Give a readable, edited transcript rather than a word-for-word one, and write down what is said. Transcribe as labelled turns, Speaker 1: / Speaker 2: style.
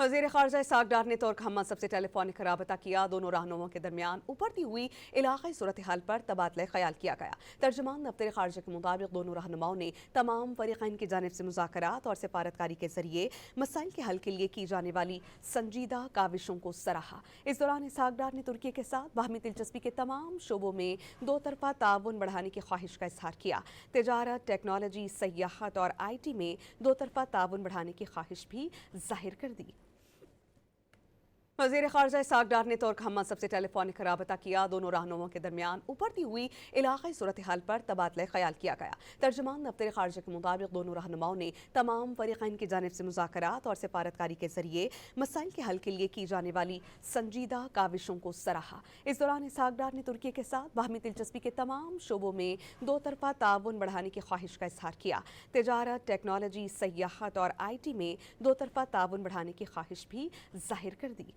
Speaker 1: वज़ीर ख़ारजा इसहाक़ डार ने तुर्क हममंसब से टेलीफोनिक राबता किया। दोनों रहनुमाओं के दरमियान उभरती हुई इलाक़ाई सूरत हाल पर तबादला ख़याल किया गया। तर्जुमान दफ्तर ख़ारजा के मुताबिक दोनों रहनुमाओं ने तमाम फ़रीक़ैन की जानिब से मुज़ाकरात और सिफारतकारी के ज़रिए मसाइल के हल के लिए की जाने वाली संजीदा काविशों को सराहा। इस दौरान इसहाक़ डार ने तुर्की के साथ बाहमी दिलचस्पी के तमाम शोबों में दो तरफ़ा ताउन बढ़ाने की ख्वाहिश का इज़हार किया। तिजारत, टेक्नोलॉजी, सयाहत और IT में दो तरफ़ा ताउन बढ़ाने की ख्वाहिश भी ज़ाहिर कर दी। वज़ीर ख़ारजा इसहाक़ डार ने तुर्क हममंसब से टेलीफोनिक राबता किया। दोनों रहनुमाओं के दरमियान उभरती हुई इलाक़ाई सूरत हाल पर तबादला ख़याल किया गया। तर्जुमान दफ्तर ख़ारजा के मुताबिक दोनों रहनुमाओं ने तमाम फ़रीक़ैन की जानिब से मुज़ाकरात और सिफारतकारी के ज़रिए मसाइल के हल के लिए की जाने वाली संजीदा काविशों को सराहा। इस दौरान इसहाक़ डार ने तुर्की के साथ बाहमी दिलचस्पी के तमाम शोबों में दो तरफ़ा ताउन बढ़ाने की ख्वाहिश का इज़हार किया। तिजारत, टेक्नोलॉजी, सयाहत और IT में दो तरफ़ा ताउन बढ़ाने की ख्वाहिश भी ज़ाहिर कर दी।